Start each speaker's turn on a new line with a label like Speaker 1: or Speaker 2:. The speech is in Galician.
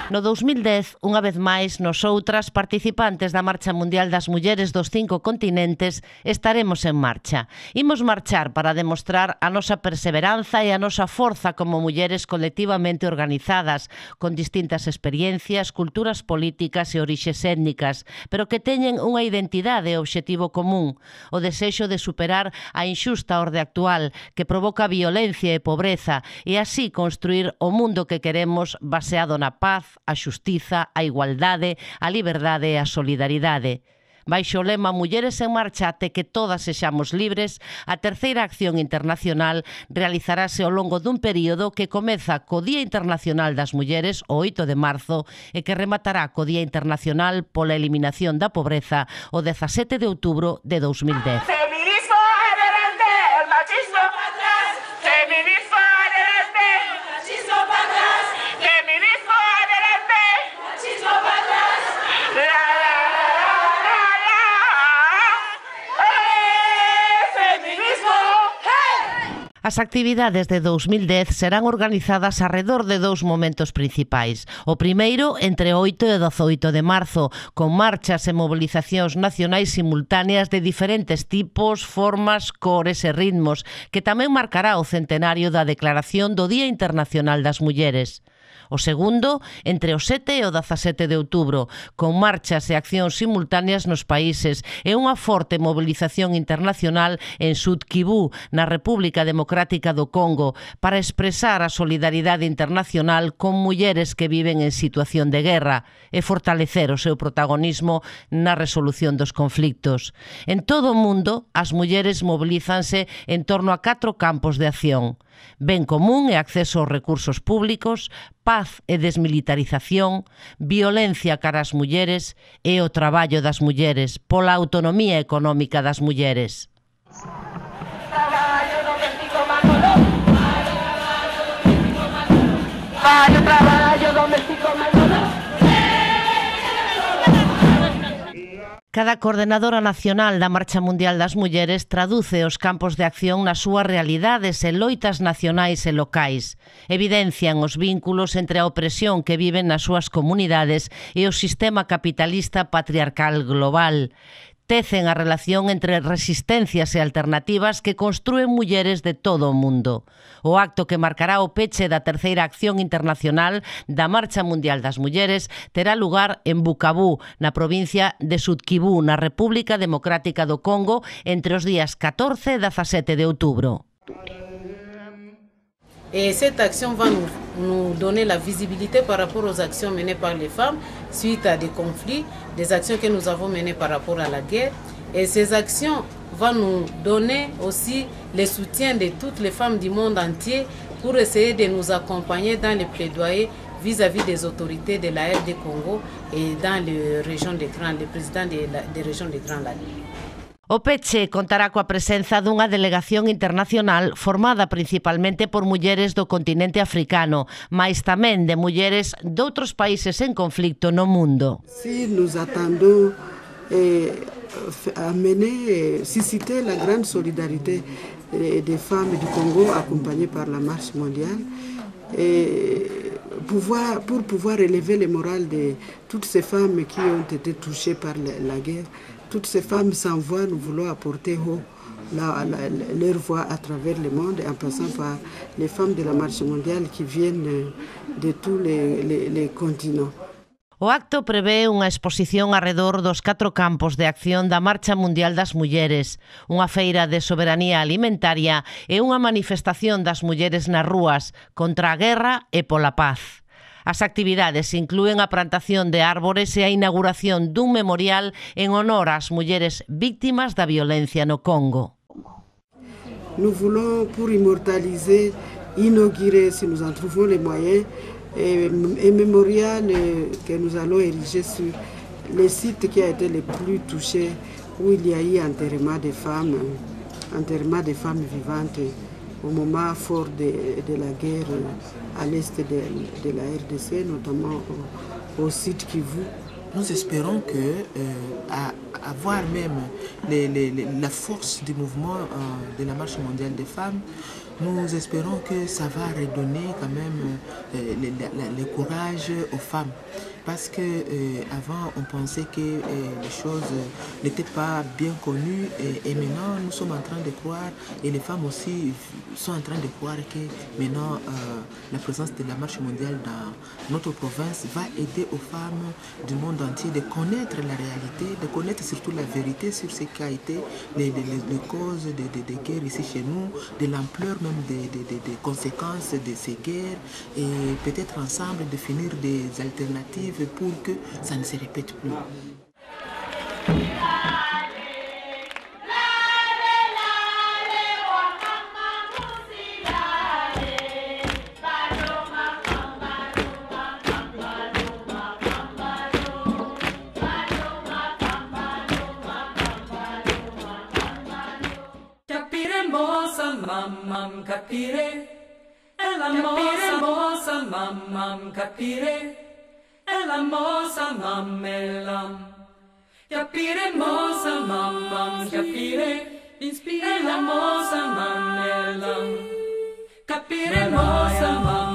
Speaker 1: No 2010, unha vez máis, nosoutras, participantes da Marcha Mundial das Mulleres dos 5 continentes, estaremos en marcha. Imos marchar para demostrar a nosa perseveranza e a nosa forza como mulleres colectivamente organizadas, con distintas experiencias, culturas políticas e orixes étnicas, pero que teñen unha identidade e obxectivo común, o desexo de superar a inxusta orde actual que provoca violencia e pobreza e así construir o mundo que queremos baseado na paz, a xustiza, a igualdade, a liberdade e a solidaridade. Baixo o lema Mulleres en Marcha até que todas sexamos libres, a terceira acción internacional realizarase ao longo dun período que comeza co Día Internacional das Mulleres, o 8 de marzo, e que rematará co Día Internacional pola Eliminación da Pobreza, o 17 de outubro de 2010.
Speaker 2: Feminismo adelante, el machismo para atrás. Feminismo adelante, el machismo para atrás. Feminismo adelante, el machismo para atrás.
Speaker 1: As actividades de 2010 serán organizadas arredor de dous momentos principais. O primeiro, entre 8 e 18 de marzo, con marchas e mobilizacións nacionais simultáneas de diferentes tipos, formas, cores e ritmos, que tamén marcará o centenario da Declaración do Día Internacional das Mulleres. O segundo, entre o 7 e o 17 de outubro, con marchas e accións simultáneas nos países e unha forte mobilización internacional en Sud Kivu, na República Democrática do Congo, para expresar a solidaridade internacional con mulleres que viven en situación de guerra e fortalecer o seu protagonismo na resolución dos conflictos. En todo o mundo, as mulleres mobilízanse en torno a 4 campos de acción: ben común e acceso aos recursos públicos, paz e desmilitarización, violencia cara ás mulleres e o traballo das mulleres, pola autonomía económica das mulleres. Cada coordenadora nacional da Marcha Mundial das Mulleres traduce os campos de acción nas súas realidades e loitas nacionais e locais. Evidencian os vínculos entre a opresión que viven nas súas comunidades e o sistema capitalista patriarcal global. Tecen a relación entre resistencias e alternativas que construen mulleres de todo o mundo. O acto que marcará o peche da terceira acción internacional da Marcha Mundial das Mulleres terá lugar en Bukavu, na provincia de Sud Kivu, na República Democrática do Congo, entre os días 14 e 17 de outubro.
Speaker 3: Et cette action va nous donner la visibilité par rapport aux actions menées par les femmes suite à des conflits, des actions que nous avons menées par rapport à la guerre. Et ces actions vont nous donner aussi le soutien de toutes les femmes du monde entier pour essayer de nous accompagner dans les plaidoyers vis-à-vis des autorités de la RD Congo et dans les régions des présidents des régions des Grands Lacs.
Speaker 1: O peche contará coa presenza dunha delegación internacional formada principalmente por mulleres do continente africano, mais tamén de mulleres doutros países en conflicto no mundo.
Speaker 4: Si nous attendons susciter la grande solidarité des femmes du Congo accompagnées par la Marche mondiale pour pouvoir élever le moral de toutes ces femmes qui ont été touchées par la guerre. Toutes ces femmes sans voix, nous voulons apporter haut leur voix à travers le monde, en passant par les femmes de la Marche mondiale qui viennent de tous les continents.
Speaker 1: O acto prevé unha exposición arredor dos 4 campos de acción da Marcha Mundial das Mulleres, unha feira de soberanía alimentaria e unha manifestación das mulleres nas rúas contra a guerra e pola paz. As actividades inclúen a plantación de árbores e a inauguración dun memorial en honor ás mulleres víctimas da violencia no Congo.
Speaker 4: Nous voulons, pour immortaliser, inaugurer, si nous en trouvons les moyens, un mémorial que nous allons ériger sur le site qui a été le plus touché, où il y a eu enterrement des femmes vivantes au moment fort de la guerre à l'est de la RDC, notamment au sud Kivu.
Speaker 5: Nous espérons que, à voir même la force du mouvement de la Marche mondiale des femmes, nous espérons que ça va redonner quand même le courage aux femmes. Parce que avant on pensait que les choses n'étaient pas bien connues et maintenant nous sommes en train de croire, et les femmes aussi sont en train de croire que maintenant la présence de la marche mondiale dans notre province va aider aux femmes du monde entier de connaître la réalité, de connaître surtout la vérité sur ce qu'a été les causes des guerres ici chez nous, de l'ampleur même des conséquences de ces guerres, et peut-être ensemble définir des alternatives pour que ça ne se répète plus.
Speaker 6: Mamam capire, è la mossa mamam capire, è la mossa mammelam. Capire mossa mamam capire, è la mossa mammelam. Capire mossa mamam.